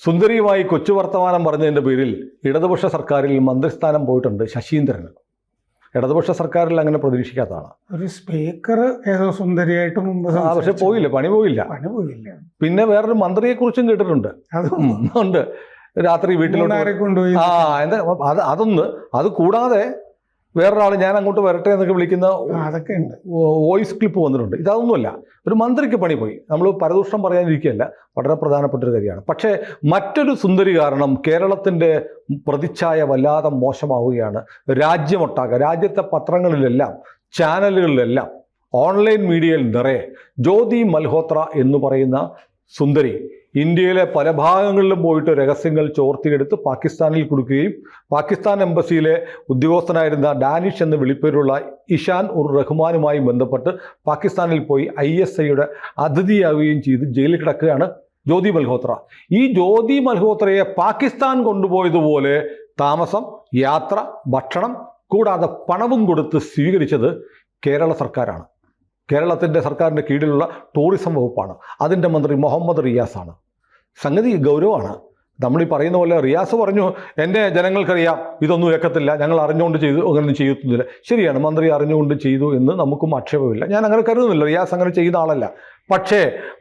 സുന്ദരിയുമായി കൊച്ചു വർത്തമാനം പറഞ്ഞതിൻ്റെ പേരിൽ ഇടതുപക്ഷ സർക്കാരിൽ മന്ത്രിസ്ഥാനം പോയിട്ടുണ്ട് ശശീന്ദ്രന്. ഇടതുപക്ഷ സർക്കാരിൽ അങ്ങനെ പ്രതീക്ഷിക്കാത്തതാണ്. ഒരു സ്പീക്കർ ഏതോ സുന്ദരിയായിട്ട് മുമ്പ് പക്ഷെ പോയില്ല, പണി പോയില്ല. പിന്നെ വേറൊരു മന്ത്രിയെക്കുറിച്ചും കേട്ടിട്ടുണ്ട്. ഉണ്ട്, രാത്രി വീട്ടിലോട്ട് കൊണ്ടുപോയി. അതൊന്ന് അത് കൂടാതെ വേറൊരാൾ ഞാൻ അങ്ങോട്ട് വരട്ടെ എന്നൊക്കെ വിളിക്കുന്ന അതൊക്കെ ഉണ്ട്, വോയിസ് ക്ലിപ്പ് വന്നിട്ടുണ്ട്. ഇതൊന്നുമല്ല, ഒരു മന്ത്രിക്ക് പണി പോയി. നമ്മൾ പരദൂഷണം പറയാനിരിക്കുകയല്ല, വളരെ പ്രധാനപ്പെട്ട ഒരു കാര്യമാണ്. പക്ഷേ മറ്റൊരു സുന്ദരി കാരണം കേരളത്തിൻ്റെ പ്രതിച്ഛായ വല്ലാതെ മോശമാവുകയാണ്. രാജ്യമൊട്ടാകെ, രാജ്യത്തെ പത്രങ്ങളിലെല്ലാം ചാനലുകളിലെല്ലാം ഓൺലൈൻ മീഡിയയിൽ നിറയെ ജ്യോതി മൽഹോത്ര എന്ന് പറയുന്ന സുന്ദരി ഇന്ത്യയിലെ പല ഭാഗങ്ങളിലും പോയിട്ട് രഹസ്യങ്ങൾ ചോർത്തിയെടുത്ത് പാകിസ്ഥാനിൽ കൊടുക്കുകയും പാകിസ്ഥാൻ എംബസിയിലെ ഉദ്യോഗസ്ഥനായിരുന്ന ഡാനിഷ് എന്ന് വിളിപ്പേരുള്ള ഇഷാൻ ഉർ റഹ്മാനുമായി ബന്ധപ്പെട്ട് പാകിസ്ഥാനിൽ പോയി ISIയുടെ അതിഥിയാവുകയും ചെയ്ത് ജയിലിൽ കിടക്കുകയാണ് ജ്യോതി മൽഹോത്ര. ഈ ജ്യോതി മൽഹോത്രയെ പാകിസ്ഥാൻ കൊണ്ടുപോയതുപോലെ താമസം, യാത്ര, ഭക്ഷണം കൂടാതെ പണവും കൊടുത്ത് സ്വീകരിച്ചത് കേരള സർക്കാരാണ്. കേരളത്തിൻ്റെ സർക്കാരിൻ്റെ കീഴിലുള്ള ടൂറിസം വകുപ്പാണ്. അതിൻ്റെ മന്ത്രി മുഹമ്മദ് റിയാസാണ്. സംഗതി ഗൗരവമാണ്. നമ്മൾ ഈ പറയുന്ന പോലെ റിയാസ് പറഞ്ഞു, എൻ്റെ ജനങ്ങൾക്കറിയാം ഇതൊന്നും ഏക്കത്തില്ല, ഞങ്ങൾ അറിഞ്ഞുകൊണ്ട് ചെയ്തു, അങ്ങനെ ചെയ്യത്തുന്നില്ല. ശരിയാണ്, മന്ത്രി അറിഞ്ഞുകൊണ്ട് ചെയ്തു എന്ന് നമുക്കും ആക്ഷേപമില്ല. ഞാൻ അങ്ങനെ കരുതുന്നില്ല, റിയാസ് അങ്ങനെ ചെയ്യുന്ന ആളല്ല. പക്ഷേ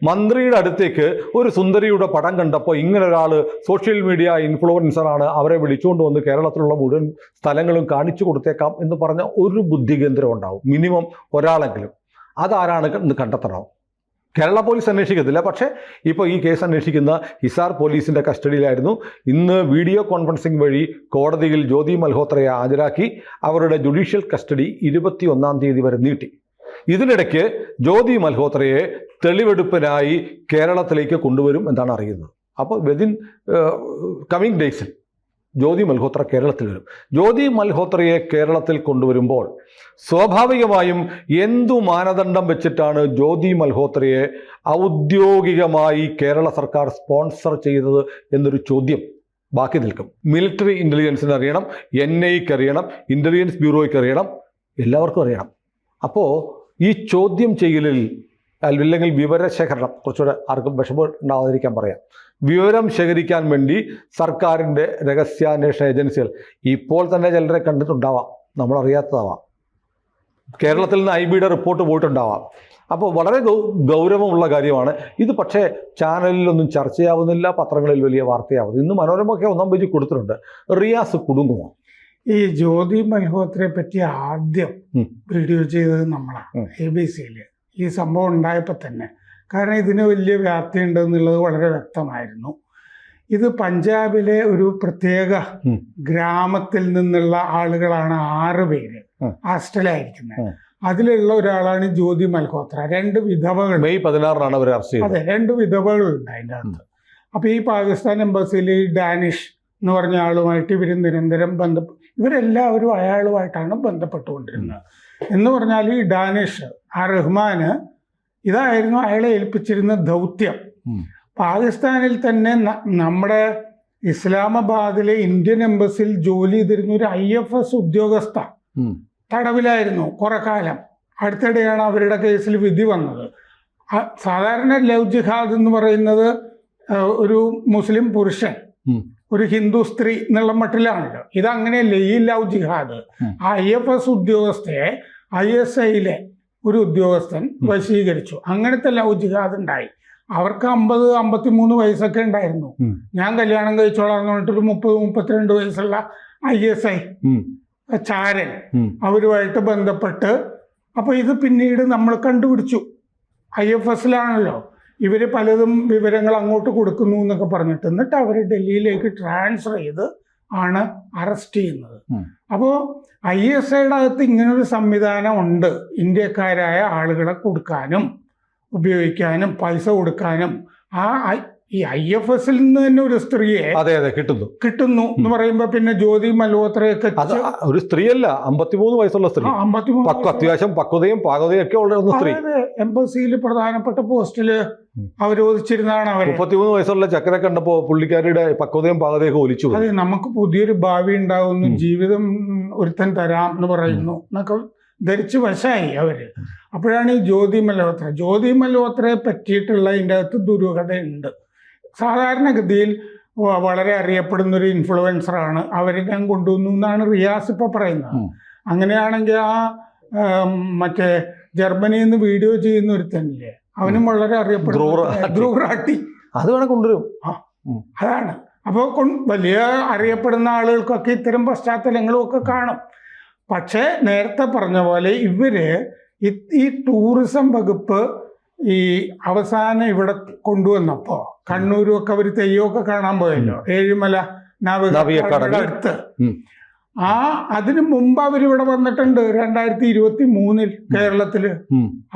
മന്ത്രിയുടെ അടുത്തേക്ക് ഒരു സുന്ദരിയുടെ പടം കണ്ടപ്പോൾ ഇങ്ങനെ ഒരാൾ സോഷ്യൽ മീഡിയ ഇൻഫ്ലുവൻസറാണ്, അവരെ വിളിച്ചുകൊണ്ട് വന്ന് കേരളത്തിലുള്ള മുഴുവൻ സ്ഥലങ്ങളും കാണിച്ചു കൊടുത്തേക്കാം എന്ന് പറഞ്ഞ ഒരു ബുദ്ധികേന്ദ്രം ഉണ്ടാവും, മിനിമം ഒരാളെങ്കിലും. അതാരാണ് എന്ന് കണ്ടെത്തണം. കേരള പോലീസ് അന്വേഷിക്കത്തില്ല, പക്ഷേ ഇപ്പോൾ ഈ കേസ് അന്വേഷിക്കുന്ന ഹിസാർ പോലീസിൻ്റെ കസ്റ്റഡിയിലായിരുന്നു. ഇന്ന് വീഡിയോ കോൺഫറൻസിംഗ് വഴി കോടതിയിൽ ജ്യോതി മൽഹോത്രയെ ഹാജരാക്കി അവരുടെ ജുഡീഷ്യൽ കസ്റ്റഡി 21-ാം തീയതി വരെ നീട്ടി. ഇതിനിടയ്ക്ക് ജ്യോതി മൽഹോത്രയെ തെളിവെടുപ്പിനായി കേരളത്തിലേക്ക് കൊണ്ടുവരും എന്നാണ് അറിയുന്നത്. അപ്പോൾ വിതിൻ കമ്മിങ് ഡേയ്സിൽ ജ്യോതി മൽഹോത്ര കേരളത്തിൽ വരും. ജ്യോതി മൽഹോത്രയെ കേരളത്തിൽ കൊണ്ടുവരുമ്പോൾ സ്വാഭാവികമായും എന്തു മാനദണ്ഡം വെച്ചിട്ടാണ് ജ്യോതി മൽഹോത്രയെ ഔദ്യോഗികമായി കേരള സർക്കാർ സ്പോൺസർ ചെയ്തത് എന്നൊരു ചോദ്യം ബാക്കി നിൽക്കും. മിലിറ്ററി ഇൻ്റലിജൻസിന് അറിയണം, NIക്ക് അറിയണം, ഇൻ്റലിജൻസ് ബ്യൂറോയ്ക്ക് അറിയണം, എല്ലാവർക്കും അറിയണം. അപ്പോൾ ഈ ചോദ്യം ചെയ്യലിൽ അല്ലെങ്കിൽ വിവരശേഖരണം, കുറച്ചുകൂടെ ആർക്കും വിഷമം ഉണ്ടാവാതിരിക്കാൻ പറയാം, വിവരം ശേഖരിക്കാൻ വേണ്ടി സർക്കാരിൻ്റെ രഹസ്യാന്വേഷണ ഏജൻസികൾ ഇപ്പോൾ തന്നെ ചിലരെ കണ്ടിട്ടുണ്ടാവാം, നമ്മളറിയാത്തതാവാം. കേരളത്തിൽ നിന്ന് IBയുടെ റിപ്പോർട്ട് പോയിട്ടുണ്ടാവാം. അപ്പോൾ വളരെ ഗൗരവമുള്ള കാര്യമാണ് ഇത്. പക്ഷേ ചാനലിലൊന്നും ചർച്ചയാവുന്നില്ല, പത്രങ്ങളിൽ വലിയ വാർത്തയാവുന്നു. ഇന്ന് മനോരമയൊക്കെ 1-ാം പേജിൽ കൊടുത്തിട്ടുണ്ട്. റിയാസ് കുടുങ്ങുമോ? ഈ ജ്യോതി മൽഹോത്രയെ പറ്റി ആദ്യം വീഡിയോ ചെയ്തത് നമ്മളാണ് ABC-യിൽ. ഈ സംഭവം ഉണ്ടായപ്പോൾ തന്നെ, കാരണം ഇതിന് വലിയ വ്യാപ്തി ഉണ്ടെന്നുള്ളത് വളരെ വ്യക്തമായിരുന്നു. ഇത് പഞ്ചാബിലെ ഒരു പ്രത്യേക ഗ്രാമത്തിൽ നിന്നുള്ള ആളുകളാണ് 6 പേര് അറസ്റ്റിലായിരിക്കുന്നത്. അതിലുള്ള ഒരാളാണ് ജ്യോതി മൽഹോത്ര. 2 വിധവകൾ, മെയ് 16-നാണ് അവർ അറസ്റ്റ് ചെയ്തത്. അതെ, 2 വിധവകളുണ്ട് അതിൻ്റെ അകത്ത്. അപ്പോൾ ഈ പാകിസ്ഥാൻ എംബസിയിൽ ഡാനിഷ് എന്ന് പറഞ്ഞ ആളുമായിട്ട് ഇവർ നിരന്തരം ഇവരെല്ലാവരും അയാളുമായിട്ടാണ് ബന്ധപ്പെട്ടുകൊണ്ടിരുന്നത്. എന്ന് പറഞ്ഞാൽ ഈ ഡാനിഷ്, ആ റഹ്മാന്, ഇതായിരുന്നു അയാളെ ഏൽപ്പിച്ചിരുന്ന ദൗത്യം. പാകിസ്ഥാനിൽ തന്നെ നമ്മുടെ ഇസ്ലാമാബാദിലെ ഇന്ത്യൻ എംബസിയിൽ ജോലി ചെയ്തിരുന്ന ഒരു IFS ഉദ്യോഗസ്ഥ തടവിലായിരുന്നു കുറെ കാലം. അടുത്തിടെയാണ് അവരുടെ കേസിൽ വിധി വന്നത്. സാധാരണ ലവ് ജിഹാദ് എന്ന് പറയുന്നത് ഒരു മുസ്ലിം പുരുഷൻ ഒരു ഹിന്ദു സ്ത്രീ എന്നുള്ള മട്ടിലാണല്ലോ. ഇതങ്ങനെയല്ല. ഈ ലവ് ജിഹാദ് ആ IFS ഉദ്യോഗസ്ഥയെ ISIയിലെ ഒരു ഉദ്യോഗസ്ഥൻ വശീകരിച്ചു. അങ്ങനത്തെ ലവ് ജിഹാദ് ഉണ്ടായി. അവർക്ക് 50-53 വയസ്സൊക്കെ ഉണ്ടായിരുന്നു. ഞാൻ കല്യാണം കഴിച്ചോളാം എന്ന് പറഞ്ഞിട്ടൊരു 30-32 വയസ്സുള്ള ISI ചാരൻ അവരുമായിട്ട് ബന്ധപ്പെട്ട്, അപ്പോൾ ഇത് പിന്നീട് നമ്മൾ കണ്ടുപിടിച്ചു. IFSലാണല്ലോ ഇവർ പലതും വിവരങ്ങൾ അങ്ങോട്ട് കൊടുക്കുന്നു എന്നൊക്കെ പറഞ്ഞിട്ട്, എന്നിട്ട് അവർ ഡൽഹിയിലേക്ക് ട്രാൻസ്ഫർ ചെയ്ത് ആണ് അറസ്റ്റ് ചെയ്യുന്നത്. അപ്പോൾ ISIയുടെ അകത്ത് ഇങ്ങനൊരു സംവിധാനം ഉണ്ട്. ഇന്ത്യക്കാരായ ആളുകളെ കൊടുക്കാനും ഉപയോഗിക്കാനും പൈസ കൊടുക്കാനും. ഈ IFSൽ നിന്ന് തന്നെ ഒരു സ്ത്രീയെ കിട്ടുന്നു എന്ന് പറയുമ്പോൾ പിന്നെ ജ്യോതി മൽഹോത്രയൊക്കെ ഒരു സ്ത്രീയല്ല, 53 വയസ്സുള്ള സ്ത്രീ, 53 അത്യാവശ്യം പക്വതയും പാകതയും ഒക്കെ ഉള്ള സ്ത്രീ. എംബസിയിൽ പ്രധാനപ്പെട്ട പോസ്റ്റില് അവരോധിച്ചിരുന്നതാണ് അവർ. 33 വയസ്സുള്ള ചക്കരെ കണ്ടപ്പോൾ പുള്ളിക്കാരിയുടെ പക്വതയും പാകതയൊക്കെ ഒലിച്ചു. അതെ, നമുക്ക് പുതിയൊരു ഭാവി ഉണ്ടാവുന്നു, ജീവിതം ഒരുത്തൻ തരാം എന്ന് പറയുന്നു എന്നൊക്കെ ധരിച്ച് വശമായി അവര്. അപ്പോഴാണ് ഈ ജ്യോതി മൽഹോത്രയെ പറ്റിയിട്ടുള്ള ഇതിൻ്റെ അകത്ത് ദുരൂഹതയുണ്ട്. സാധാരണഗതിയിൽ വളരെ അറിയപ്പെടുന്ന ഒരു ഇൻഫ്ലുവൻസറാണ്, അവരെ ഞാൻ കൊണ്ടുവന്നു എന്നാണ് റിയാസ് ഇപ്പോൾ പറയുന്നത്. അങ്ങനെയാണെങ്കിൽ ആ മറ്റേ ജർമ്മനിയിൽ നിന്ന് വീഡിയോ ചെയ്യുന്ന ഒരുത്തനില്ലേ, അവനും വളരെ അറിയപ്പെടുന്ന ധ്രുവറാട്ടി, അത് വേണം കൊണ്ടുവരും. അതാണ്. അപ്പോൾ വലിയ അറിയപ്പെടുന്ന ആളുകൾക്കൊക്കെ ഇത്തരം പശ്ചാത്തലങ്ങളും ഒക്കെ കാണും. പക്ഷേ നേരത്തെ പറഞ്ഞ പോലെ ഇവര് ഈ ടൂറിസം വകുപ്പ് ഈ അവസാനം ഇവിടെ കൊണ്ടുവന്നപ്പോൾ കണ്ണൂരും ഒക്കെ അവർ തെയ്യമൊക്കെ കാണാൻ പോയല്ലോ, ഏഴിമല നാവികക്കടലിന്റെ അടുത്ത്. അതിനു മുമ്പ് അവരിവിടെ വന്നിട്ടുണ്ട് 2023 കേരളത്തില്.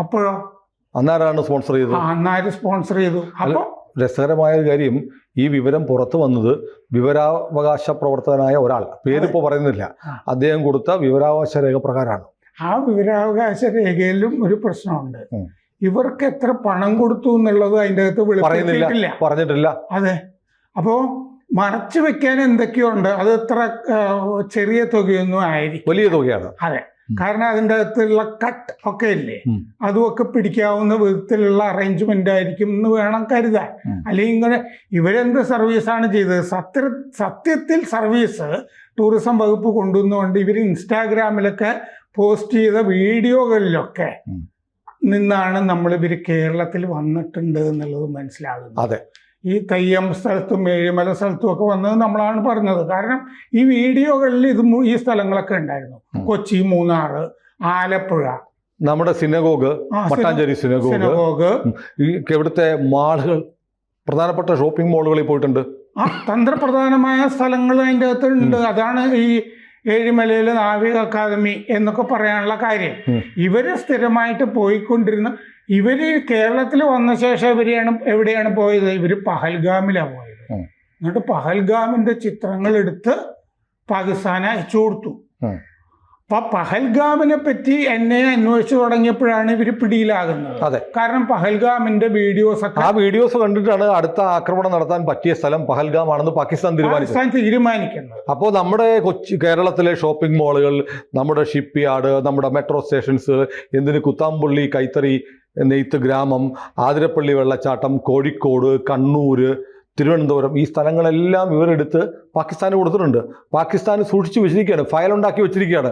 അപ്പോഴോ അന്നാരാണ് സ്പോൺസർ ചെയ്തത്? അന്നാര് സ്പോൺസർ ചെയ്തു? അപ്പൊ രസകരമായ ഒരു കാര്യം, ഈ വിവരം പുറത്തു വന്നത് വിവരാവകാശ പ്രവർത്തകനായ ഒരാൾ, പേരിപ്പോ പറയുന്നില്ല, അദ്ദേഹം കൊടുത്ത വിവരാവകാശ രേഖ പ്രകാരമാണ്. ആ വിവരാവകാശ രേഖയിലും ഒരു പ്രശ്നമുണ്ട്. ഇവർക്ക് എത്ര പണം കൊടുത്തു എന്നുള്ളത് അതിൻ്റെ അകത്ത് പറഞ്ഞിട്ടില്ല. അതെ. അപ്പോ മറച്ചു വെക്കാൻ എന്തൊക്കെയുണ്ട്, അത് എത്ര ചെറിയ തുകയൊന്നും ആയിരിക്കും, വലിയ തുകയാണ്. അതെ. കാരണം അതിൻ്റെ അകത്തുള്ള കട്ട് ഒക്കെ ഇല്ലേ, അതുമൊക്കെ പിടിക്കാവുന്ന വിധത്തിലുള്ള അറേഞ്ച്മെന്റ് ആയിരിക്കും എന്ന് വേണം കരുതാൻ. അല്ലെങ്കിൽ ഇങ്ങനെ ഇവരെന്ത് സർവീസാണ് ചെയ്തത്? സത്യത്തിൽ സർവീസ് ടൂറിസം വകുപ്പ് കൊണ്ടുവന്നുകൊണ്ട് ഇവർ ഇൻസ്റ്റാഗ്രാമിലൊക്കെ പോസ്റ്റ് ചെയ്ത വീഡിയോകളിലൊക്കെ നിന്നാണ് നമ്മളിവർ കേരളത്തിൽ വന്നിട്ടുണ്ട് എന്നുള്ളത് മനസ്സിലാകുന്നത്. അതെ. ഈ തെയ്യം സ്ഥലത്തും ഏഴിമല സ്ഥലത്തും ഒക്കെ വന്നത് നമ്മളാണ് പറഞ്ഞത്. കാരണം ഈ വീഡിയോകളിൽ ഈ സ്ഥലങ്ങളൊക്കെ ഉണ്ടായിരുന്നു. കൊച്ചി, മൂന്നാർ, ആലപ്പുഴ, നമ്മുടെ സിനഗോഗ്, മട്ടാഞ്ചേരി സിനഗോഗ്, ഇവിടുത്തെ മാളുകൾ, പ്രധാനപ്പെട്ട ഷോപ്പിംഗ് മാളുകളിൽ പോയിട്ടുണ്ട്. തന്ത്രപ്രധാനമായ സ്ഥലങ്ങൾ അതിൻ്റെ അകത്തുണ്ട്. അതാണ് ഈ ഏഴിമലയിലെ നാവിക അക്കാദമി എന്നൊക്കെ പറയാനുള്ള കാര്യം. ഇവര് സ്ഥിരമായിട്ട് പോയിക്കൊണ്ടിരുന്ന ഇവര് കേരളത്തിൽ വന്ന ശേഷം എവിടെയാണ് പോയത്? ഇവര് പഹൽഗാമിലാണ് പോയത്. എന്നിട്ട് പഹൽഗാമിന്റെ ചിത്രങ്ങൾ എടുത്ത് പാകിസ്ഥാനെ അയച്ചു കൊടുത്തു. അപ്പൊ പഹൽഗാമിനെ പറ്റി എന്നെ അന്വേഷിച്ചു തുടങ്ങിയപ്പോഴാണ് ഇവര് പിടിയിലാകുന്നത്. അതെ. കാരണം പഹൽഗാമിന്റെ വീഡിയോസ് കണ്ടിട്ടാണ് അടുത്ത ആക്രമണം നടത്താൻ പറ്റിയ സ്ഥലം പഹൽഗാം ആണെന്ന് പാകിസ്ഥാൻ തീരുമാനിക്കുന്നത്. അപ്പോൾ നമ്മുടെ കേരളത്തിലെ ഷോപ്പിംഗ് മാളുകൾ, നമ്മുടെ ഷിപ്പ് യാർഡ്, നമ്മുടെ മെട്രോ സ്റ്റേഷൻസ്, എന്തിന് കുത്താമ്പുള്ളി കൈത്തറി നെയ്ത്ത് ഗ്രാമം, ആതിരപ്പള്ളി വെള്ളച്ചാട്ടം, കോഴിക്കോട്, കണ്ണൂര്, തിരുവനന്തപുരം, ഈ സ്ഥലങ്ങളെല്ലാം ഇവരെടുത്ത് പാകിസ്ഥാന് കൊടുത്തിട്ടുണ്ട്. പാകിസ്ഥാന് സൂക്ഷിച്ചു വെച്ചിരിക്കുകയാണ്, ഫയലുണ്ടാക്കി വെച്ചിരിക്കുകയാണ്.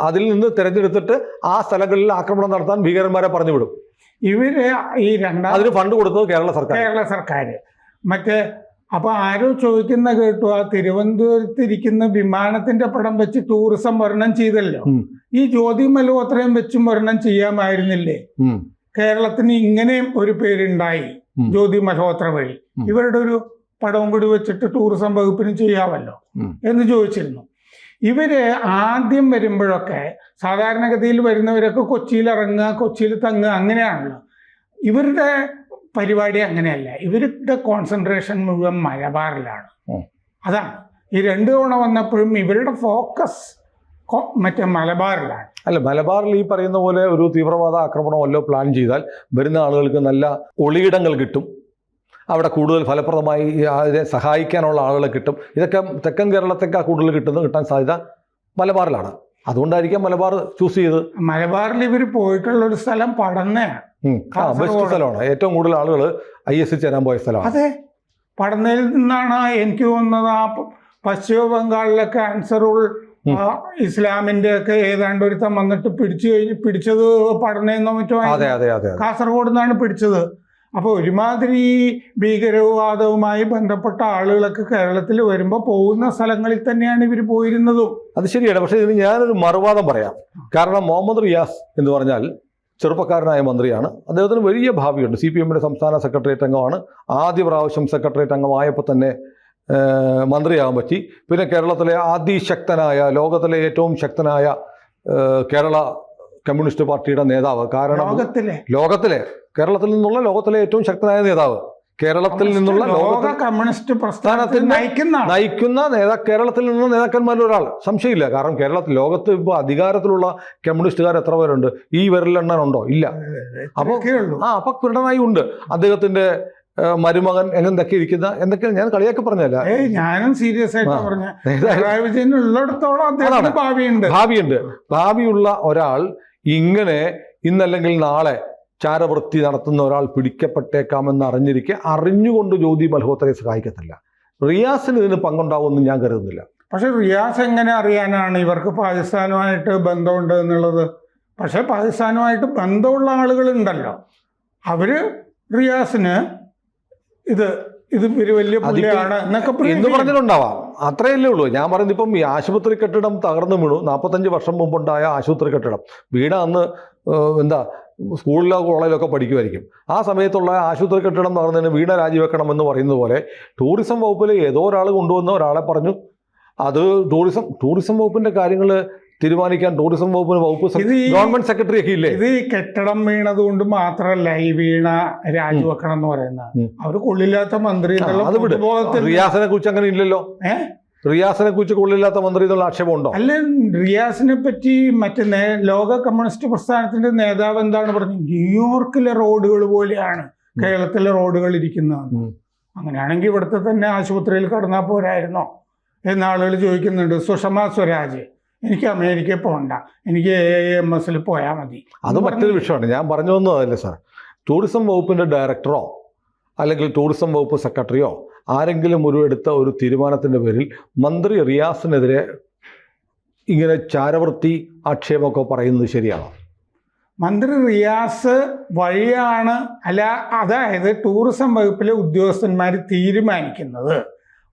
അതിൽ നിന്ന് തിരഞ്ഞെടുത്തിട്ട് ആ സ്ഥലങ്ങളിൽ ആക്രമണം നടത്താൻ ഭീകരന്മാരെ പറഞ്ഞു വിടും. ഇവര് ഈ അതിന് ഫണ്ട് കൊടുത്തത് കേരള സർക്കാർ. മറ്റേ അപ്പൊ ആരോ ചോദിക്കുന്ന കേട്ടു, ആ തിരുവനന്തപുരത്തിരിക്കുന്ന വിമാനത്തിന്റെ പടം വെച്ച് ടൂറിസം വർണ്ണം ചെയ്തല്ലോ, ഈ ജ്യോതി മൽഹോത്രയും വെച്ചും വർണ്ണം ചെയ്യാമായിരുന്നില്ലേ? കേരളത്തിന് ഇങ്ങനെയും ഒരു പേരുണ്ടായി ജ്യോതി മൽഹോത്ര വഴി, ഇവരുടെ ഒരു പടവും കൂടി വെച്ചിട്ട് ടൂറിസം വകുപ്പിന് ചെയ്യാമല്ലോ എന്ന് ചോദിച്ചിരുന്നു. ഇവര് ആദ്യം വരുമ്പോഴൊക്കെ സാധാരണഗതിയിൽ വരുന്നവരൊക്കെ കൊച്ചിയിൽ ഇറങ്ങുക, കൊച്ചിയിൽ തങ്ങുക, അങ്ങനെയാണല്ലോ. ഇവരുടെ പരിപാടി അങ്ങനെയല്ല. ഇവരുടെ കോൺസെൻട്രേഷൻ മുഴുവൻ മലബാറിലാണ്. അതാണ് ഈ 2 തവണ വന്നപ്പോഴും ഇവരുടെ ഫോക്കസ് മറ്റേ മലബാറിലാണ്. അല്ല, മലബാറിൽ ഈ പറയുന്ന പോലെ ഒരു തീവ്രവാദ ആക്രമണം വല്ലോ പ്ലാൻ ചെയ്താൽ വരുന്ന ആളുകൾക്ക് നല്ല ഒളിയിടങ്ങൾ കിട്ടും, അവിടെ കൂടുതൽ ഫലപ്രദമായി അതിനെ സഹായിക്കാനുള്ള ആളുകളെ കിട്ടും. ഇതൊക്കെ തെക്കൻ കേരളത്തേക്കാൾ കൂടുതൽ കിട്ടാൻ സാധ്യത മലബാറിലാണ്. അതുകൊണ്ടായിരിക്കാം മലബാർ ചൂസ് ചെയ്ത്. മലബാറിൽ ഇവർ പോയിട്ടുള്ള ഒരു സ്ഥലം പടന്നയാണ്. ബെസ്റ്റ് സ്ഥലമാണ്. ഏറ്റവും കൂടുതൽ ആളുകൾ IS ചേരാൻ പോയ സ്ഥലമാണ്. അതെ, പടന്നയിൽ നിന്നാണ് എനിക്ക് തോന്നുന്നത്. ആ പശ്ചിമ ബംഗാളിലൊക്കെ അൻസറുൾ ഇസ്ലാമിന്റെ ഒക്കെ ഏതാണ്ട് ഒരുത്തം വന്നിട്ട് പിടിച്ചത് പടന്നയെന്നോ മറ്റോ, കാസർഗോഡ് നിന്നാണ് പിടിച്ചത്. അപ്പോൾ ഒരുമാതിരി ഭീകരവാദവുമായി ബന്ധപ്പെട്ട ആളുകളൊക്കെ കേരളത്തിൽ വരുമ്പോൾ പോകുന്ന സ്ഥലങ്ങളിൽ തന്നെയാണ് ഇവർ പോയിരുന്നതും. അത് ശരിയാണ്. പക്ഷേ ഇതിന് ഞാനൊരു മറുവാദം പറയാം. കാരണം മുഹമ്മദ് റിയാസ് എന്ന് പറഞ്ഞാൽ ചെറുപ്പക്കാരനായ മന്ത്രിയാണ്. അദ്ദേഹത്തിന് വലിയ ഭാവിയുണ്ട്. CPM സംസ്ഥാന സെക്രട്ടേറിയറ്റ് അംഗമാണ്. ആദ്യ പ്രാവശ്യം സെക്രട്ടേറിയറ്റ് അംഗമായപ്പോൾ തന്നെ മന്ത്രിയാകാൻ പറ്റി. പിന്നെ കേരളത്തിലെ അതിശക്തനായ, ലോകത്തിലെ ഏറ്റവും ശക്തനായ കേരള കമ്മ്യൂണിസ്റ്റ് പാർട്ടിയുടെ നേതാവ്. കാരണം ലോകത്തിലെ കേരളത്തിൽ നിന്നുള്ള ലോകത്തിലെ ഏറ്റവും ശക്തനായ നേതാവ്, കേരളത്തിൽ നിന്നുള്ള ലോക കമ്മ്യൂണിസ്റ്റ് പ്രസ്ഥാനത്തിൽ നയിക്കുന്ന കേരളത്തിൽ നിന്നുള്ള നേതാക്കന്മാരിൽ ഒരാൾ, സംശയമില്ല. കാരണം ലോകത്ത് ഇപ്പോൾ അധികാരത്തിലുള്ള കമ്മ്യൂണിസ്റ്റുകാർ എത്ര പേരുണ്ട്? ഈ വിരലെണ്ണാനുണ്ടോ? ഇല്ല. അപ്പൊ പിണറായി ഉണ്ട്. അദ്ദേഹത്തിന്റെ മരുമകൻ എന്തൊക്കെ ഇരിക്കുന്ന എന്തൊക്കെ ഞാൻ കളിയാക്കി പറഞ്ഞല്ല, ഞാനും സീരിയസ് ആയിട്ട് പറഞ്ഞ ഭാവിയുള്ള ഒരാൾ ഇങ്ങനെ ഇന്നല്ലെങ്കിൽ നാളെ ചാരവൃത്തി നടത്തുന്ന ഒരാൾ പിടിക്കപ്പെട്ടേക്കാമെന്ന് അറിഞ്ഞിരിക്കെ അറിഞ്ഞുകൊണ്ട് ജ്യോതി മൽഹോത്രയെ സഹായിക്കത്തില്ല. റിയാസിന് ഇതിന് പങ്കുണ്ടാവുമെന്ന് ഞാൻ കരുതുന്നില്ല. പക്ഷെ റിയാസ് എങ്ങനെ അറിയാനാണ് ഇവർക്ക് പാകിസ്ഥാനുമായിട്ട് ബന്ധമുണ്ട് എന്നുള്ളത്? പക്ഷെ പാകിസ്ഥാനുമായിട്ട് ബന്ധമുള്ള ആളുകളുണ്ടല്ലോ, അവര് റിയാസിന് ഇത് വലിയ പുള്ളിയാണ് എന്നൊക്കെ എന്ന് പറഞ്ഞിട്ടുണ്ടാവാം. അത്രയല്ലേ ഉള്ളൂ. ഞാൻ പറയുന്നത് ഇപ്പം ഈ ആശുപത്രി കെട്ടിടം തകർന്നു വീണു. 45 വർഷം മുമ്പുണ്ടായ ആശുപത്രി കെട്ടിടം വീണ അന്ന് സ്കൂളിലോ കോളേജിലൊക്കെ പഠിക്കുമായിരിക്കും. ആ സമയത്തുള്ള ആശുപത്രി കെട്ടിടം തകർന്നതിന് വീണ രാജിവെക്കണം എന്ന് പറയുന്നത് പോലെ ടൂറിസം വകുപ്പിൽ ഏതോ ഒരാൾ കൊണ്ടുവന്ന ഒരാളെ പറഞ്ഞു അത് ടൂറിസം വകുപ്പിന്റെ കാര്യങ്ങൾ തീരുമാനിക്കാൻ ടൂറിസം വകുപ്പ് ഗവൺമെന്റ് സെക്രട്ടറി ഒക്കെ ഇല്ലേ? ഇത് ഈ കെട്ടിടം വീണത് കൊണ്ട് മാത്രമല്ല ഈ വീണ രാജിവെക്കണം എന്ന് പറയുന്നത്. അവര് കൊള്ളില്ലാത്ത മന്ത്രി. റിയാസിനെ കുറിച്ച് അങ്ങനെ ഇല്ലല്ലോ. റിയാസിനെ കുറിച്ച് കൊള്ളില്ലാത്ത മന്ത്രി എന്നുള്ള ആക്ഷേപം ഉണ്ടോ? അല്ല, റിയാസിനെ പറ്റി മറ്റേ ലോക കമ്മ്യൂണിസ്റ്റ് പ്രസ്ഥാനത്തിന്റെ നേതാവ് എന്താണ് പറഞ്ഞത്? ന്യൂയോർക്കിലെ റോഡുകൾ പോലെയാണ് കേരളത്തിലെ റോഡുകൾ ഇരിക്കുന്നത്. അങ്ങനെയാണെങ്കിൽ ഇവിടുത്തെ തന്നെ ആശുപത്രിയിൽ കടന്നാൽ പോരായിരുന്നോ എന്ന് ആളുകൾ ചോദിക്കുന്നുണ്ട്. സുഷമ സ്വരാജ്, എനിക്ക് അമേരിക്കയിൽ പോകണ്ട, എനിക്ക് AIMS പോയാൽ മതി. അത് മറ്റൊരു വിഷയമാണ്. ഞാൻ പറഞ്ഞു വന്നതല്ലേ സാർ, ടൂറിസം വകുപ്പിന്റെ ഡയറക്ടറോ അല്ലെങ്കിൽ ടൂറിസം വകുപ്പ് സെക്രട്ടറിയോ ആരെങ്കിലും എടുത്ത ഒരു തീരുമാനത്തിൻ്റെ പേരിൽ മന്ത്രി റിയാസിനെതിരെ ഇങ്ങനെ ചാരവൃത്തി ആക്ഷേപമൊക്കെ പറയുന്നത് ശരിയാണോ? മന്ത്രി റിയാസ് വഴിയാണ് അതായത് ടൂറിസം വകുപ്പിലെ ഉദ്യോഗസ്ഥന്മാർ തീരുമാനിക്കുന്നത്.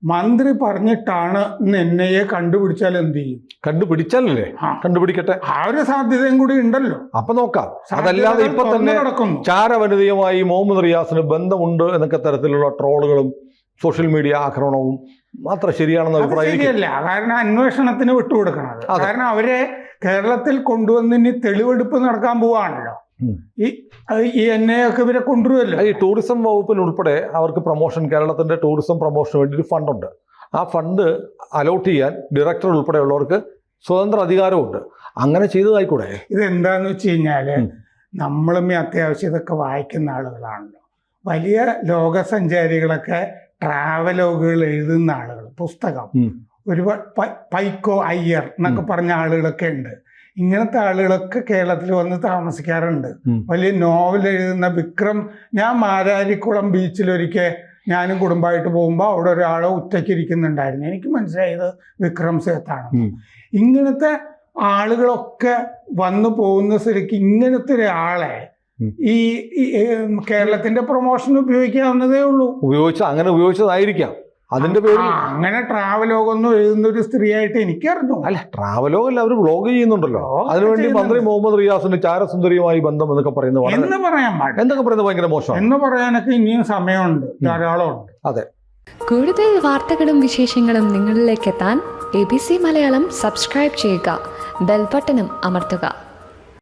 മന്ത്രി പറഞ്ഞിട്ടാണ് NIA കണ്ടുപിടിച്ചാൽ എന്ത് ചെയ്യും? കണ്ടുപിടിച്ചാലല്ലേ? കണ്ടുപിടിക്കട്ടെ, ആ ഒരു സാധ്യതയും കൂടി ഉണ്ടല്ലോ. അപ്പൊ നോക്കാം. അതല്ലാതെ ഇപ്പൊ തന്നെ ചാരവനിതയുമായി മുഹമ്മദ് റിയാസിന് ബന്ധമുണ്ട് എന്നൊക്കെ തരത്തിലുള്ള ട്രോളുകളും സോഷ്യൽ മീഡിയ ആക്രമണവും മാത്രം ശരിയാണെന്ന് അഭിപ്രായമില്ല. കാരണം അന്വേഷണത്തിന് വിട്ടുകൊടുക്കണത്. കാരണം അവരെ കേരളത്തിൽ കൊണ്ടുവന്നിനി തെളിവെടുപ്പ് നടക്കാൻ പോവാണല്ലോ. ഈ NIA ഒക്കെ ഇവരെ കൊണ്ടുവരുമല്ലോ. ഈ ടൂറിസം വകുപ്പിന് ഉൾപ്പെടെ അവർക്ക് കേരളത്തിന്റെ ടൂറിസം പ്രൊമോഷന് വേണ്ടി ഒരു ഫണ്ടുണ്ട്. ആ ഫണ്ട് അലോട്ട് ചെയ്യാൻ ഡയറക്ടർ ഉൾപ്പെടെയുള്ളവർക്ക് സ്വതന്ത്ര അധികാരമുണ്ട്. അങ്ങനെ ചെയ്തതായിക്കൂടെ? ഇതെന്താന്ന് വെച്ച് കഴിഞ്ഞാല് നമ്മളും ഈ അത്യാവശ്യം ഇതൊക്കെ വായിക്കുന്ന ആളുകളാണല്ലോ. വലിയ ലോകസഞ്ചാരികളൊക്കെ ട്രാവലോഗുകൾ എഴുതുന്ന ആളുകൾ, പുസ്തകം ഒരുപാട് പൈക്കോ അയ്യർ എന്നൊക്കെ പറഞ്ഞ ആളുകളൊക്കെ ഉണ്ട്. ഇങ്ങനത്തെ ആളുകളൊക്കെ കേരളത്തിൽ വന്ന് താമസിക്കാറുണ്ട്. വലിയ നോവൽ എഴുതുന്ന വിക്രം, ഞാൻ മാരാരിക്കുളം ബീച്ചിലൊരിക്കൽ ഞാനും കുടുംബമായിട്ട് പോകുമ്പോൾ അവിടെ ഒരാൾ ഒറ്റയ്ക്ക് ഇരിക്കുന്നുണ്ടായിരുന്നു. എനിക്ക് മനസ്സിലായത് വിക്രം സേത്താണ്. ഇങ്ങനത്തെ ആളുകളൊക്കെ വന്നു പോകുന്ന സ്ഥിതിക്ക് ഇങ്ങനത്തെ ഒരാളെ ഈ കേരളത്തിന്റെ പ്രൊമോഷൻ ഉപയോഗിക്കാവുന്നതേ ഉള്ളൂ. അങ്ങനെ ഉപയോഗിച്ചതായിരിക്കാം. അതിന്റെ പേര് അങ്ങനെ ട്രാവലോഗൊന്നും എഴുതുന്ന ഒരു സ്ത്രീയായിട്ട് എനിക്കറിഞ്ഞു. അല്ല, ട്രാവലോഗല്ല, അവർ വ്ലോഗ് ചെയ്യുന്നുണ്ടല്ലോ. അതിനുവേണ്ടി മന്ത്രി മുഹമ്മദ് റിയാസിന് ചാരസുന്ദരിയുമായി ബന്ധം എന്നൊക്കെ പറയുന്നത് എന്ന് പറയാൻ പാടില്ല. എന്തൊക്കെ പറയുന്നത് ഭയങ്കര മോശം എന്ന് പറയാനൊക്കെ ഇനിയും സമയമുണ്ട്, ധാരാളമുണ്ട്. അതെ. കൂടുതൽ വാർത്തകളും വിശേഷങ്ങളും നിങ്ങളിലേക്ക് എത്താൻ ABC മലയാളം സബ്സ്ക്രൈബ് ചെയ്യുക, ബെൽ ബട്ടണും അമർത്തുക.